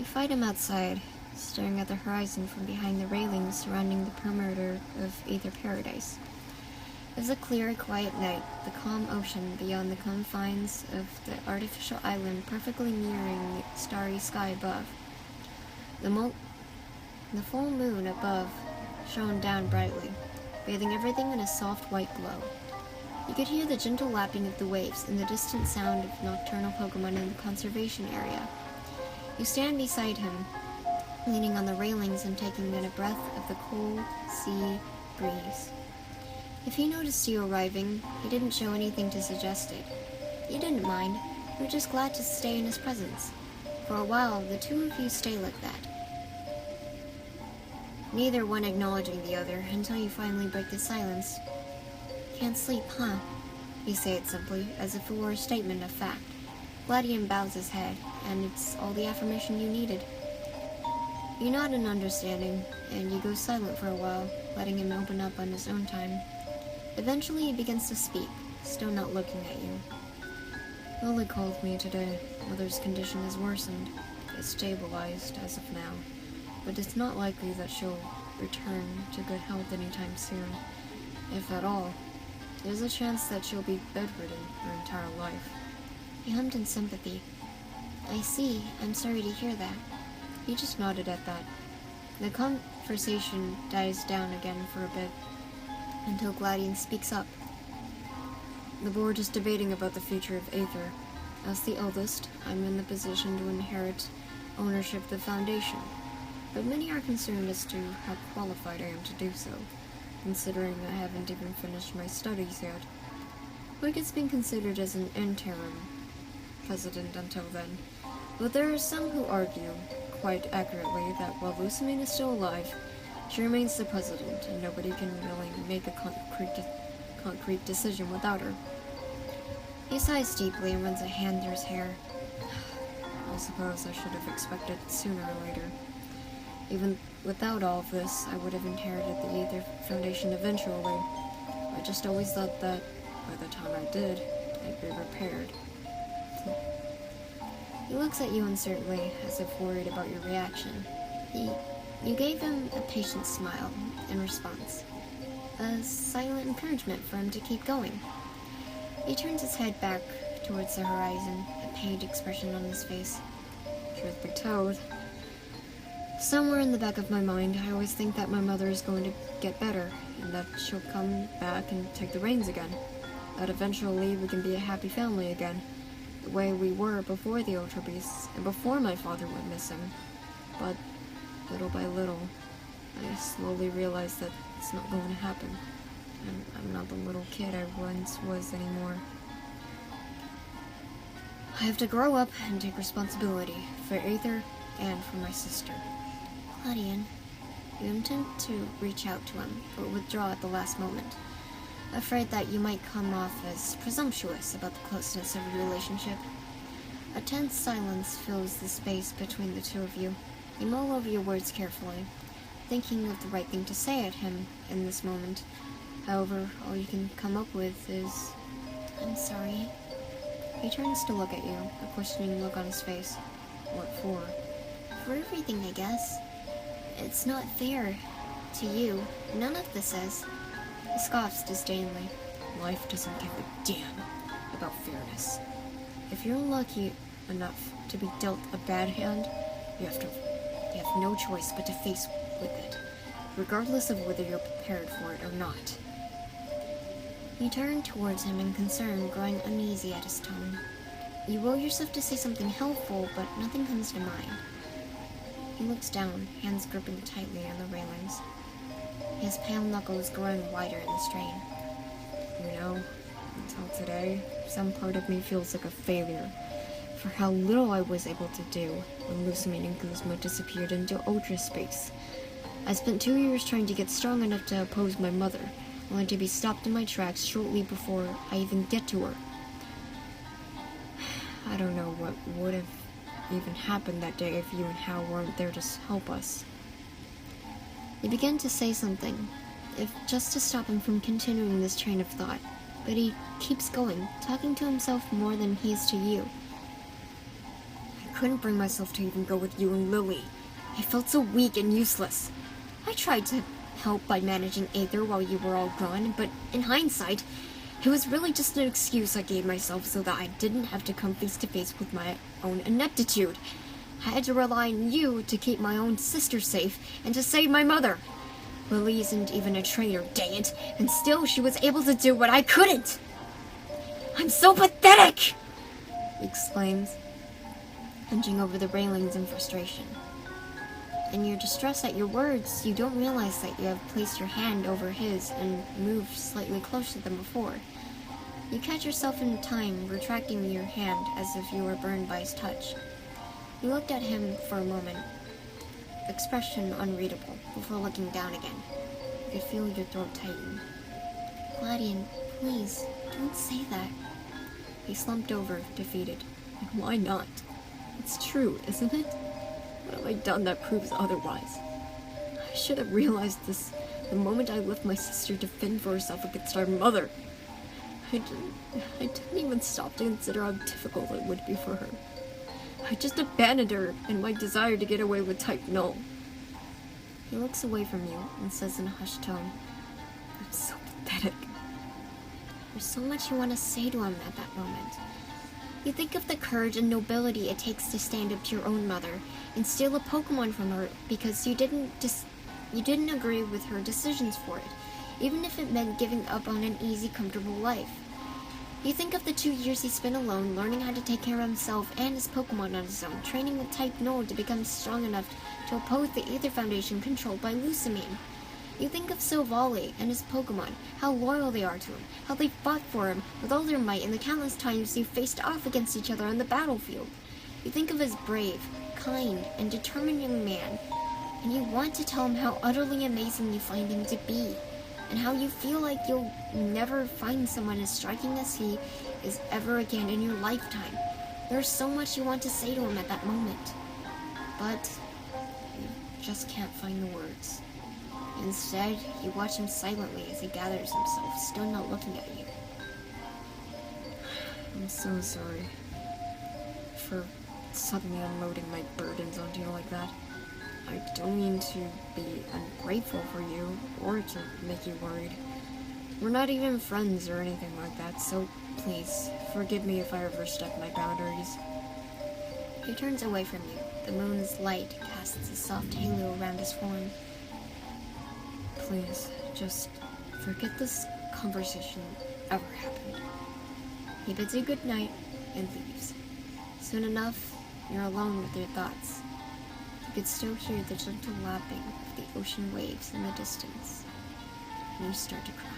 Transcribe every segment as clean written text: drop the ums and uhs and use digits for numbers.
You fight him outside, staring at the horizon from behind the railings surrounding the perimeter of Aether Paradise. It was a clear, quiet night, the calm ocean beyond the confines of the artificial island perfectly mirroring the starry sky above. The full moon above shone down brightly, bathing everything in a soft white glow. You could hear the gentle lapping of the waves and the distant sound of nocturnal Pokemon in the conservation area. You stand beside him, leaning on the railings and taking in a breath of the cool sea breeze. If he noticed you arriving, he didn't show anything to suggest it. You didn't mind. You were just glad to stay in his presence. For a while, the two of you stay like that, neither one acknowledging the other until you finally break the silence. "Can't sleep, huh?" You say it simply, as if it were a statement of fact. Gladion bows his head, and it's all the affirmation you needed. You nod in understanding, and you go silent for a while, letting him open up on his own time. Eventually he begins to speak, still not looking at you. "Lily called me today. Mother's condition has worsened. It's stabilized as of now, but it's not likely that she'll return to good health anytime soon. If at all, there's a chance that she'll be bedridden her entire life." He hummed in sympathy. "I see. I'm sorry to hear that." He just nodded at that. The conversation dies down again for a bit, until Gladion speaks up. "The board is debating about the future of Aether. As the eldest, I'm in the position to inherit ownership of the Foundation, but many are concerned as to how qualified I am to do so, considering I haven't even finished my studies yet. Like, it's been considered as an interim president until then, but there are some who argue, quite accurately, that while Lucamine is still alive, she remains the president, and nobody can really make a concrete decision without her." He sighs deeply and runs a hand through his hair. "I suppose I should have expected it sooner or later. Even without all of this, I would have inherited the Aether Foundation eventually. I just always thought that, by the time I did, I'd be prepared." He looks at you uncertainly, as if worried about your reaction. You gave him a patient smile in response, a silent encouragement for him to keep going. He turns his head back towards the horizon, a pained expression on his face. "Truth be told, somewhere in the back of my mind, I always think that my mother is going to get better, and that she'll come back and take the reins again. That eventually we can be a happy family again, the way we were before the Ultra Beasts, and before my father went missing. But little by little, I slowly realized that it's not going to happen, and I'm not the little kid I once was anymore. I have to grow up and take responsibility for Aether and for my sister." "Gladion," you intend to reach out to him, but withdraw at the last moment, afraid that you might come off as presumptuous about the closeness of your relationship. A tense silence fills the space between the two of you. You mull over your words carefully, thinking of the right thing to say at him in this moment. However, all you can come up with is, "I'm sorry." He turns to look at you, a questioning look on his face. "What for?" "For everything, I guess. It's not fair to you. None of this is." He scoffs disdainfully. "Life doesn't give a damn about fairness. If you're lucky enough to be dealt a bad hand, you have no choice but to face with it, regardless of whether you're prepared for it or not." You turn towards him in concern, growing uneasy at his tone. You will yourself to say something helpful, but nothing comes to mind. He looks down, hands gripping tightly on the railings. His pale knuckles growing wider in the strain. "You know, until today, some part of me feels like a failure for how little I was able to do when Lucamine and Guzma disappeared into Ultra Space. I spent 2 years trying to get strong enough to oppose my mother, only to be stopped in my tracks shortly before I even get to her. I don't know what would have even happened that day if you and Hal weren't there to help us." You begin to say something, if just to stop him from continuing this train of thought, but he keeps going, talking to himself more than he is to you. "I couldn't bring myself to even go with you and Lily. I felt so weak and useless. I tried to help by managing Aether while you were all gone, but in hindsight, it was really just an excuse I gave myself so that I didn't have to come face to face with my own ineptitude. I had to rely on you to keep my own sister safe and to save my mother. Lily isn't even a traitor, dang it, and still she was able to do what I couldn't. I'm so pathetic! He exclaims, hunching over the railings in frustration. In your distress at your words, you don't realize that you have placed your hand over his and moved slightly closer than before. You catch yourself in time, retracting your hand as if you were burned by his touch. You looked at him for a moment, expression unreadable, before looking down again. You could feel your throat tighten. Gladion, please, don't say that. He slumped over, defeated. Why not? It's true, isn't it? What have I done that proves otherwise? I should have realized this the moment I left my sister to fend for herself against our mother. I didn't even stop to consider how difficult it would be for her. I just abandoned her in my desire to get away with Type Null. He looks away from you and says in a hushed tone, I'm so pathetic. There's so much you want to say to him at that moment. You think of the courage and nobility it takes to stand up to your own mother and steal a Pokemon from her because you didn't agree with her decisions for it, even if it meant giving up on an easy, comfortable life. You think of the 2 years he spent alone, learning how to take care of himself and his Pokemon on his own, training with Type Null to become strong enough to oppose the Aether Foundation controlled by Lucamine. You think of Silvally and his Pokemon, how loyal they are to him, how they fought for him with all their might, and the countless times you faced off against each other on the battlefield. You think of his brave, kind, and determined young man, and you want to tell him how utterly amazing you find him to be, and how you feel like you'll never find someone as striking as he is ever again in your lifetime. There's so much you want to say to him at that moment, but you just can't find the words. Instead, you watch him silently as he gathers himself, still not looking at you. I'm so sorry for suddenly unloading my burdens onto you like that. I don't mean to be ungrateful for you, or to make you worried. We're not even friends or anything like that, so please, forgive me if I overstep my boundaries. He turns away from you. The moon's light casts a soft halo around his form. Please, just forget this conversation ever happened. He bids you good night and leaves. Soon enough, you're alone with your thoughts. You could still hear the gentle lapping of the ocean waves in the distance, and you start to cry.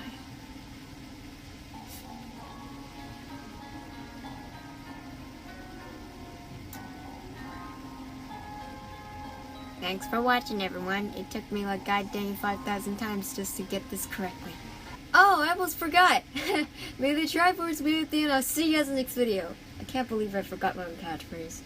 Thanks for watching, everyone. It took me like goddamn 5,000 times just to get this correctly. Oh, I almost forgot! May the Triforce be with you, and I'll see you guys in the next video. I can't believe I forgot my own catchphrase.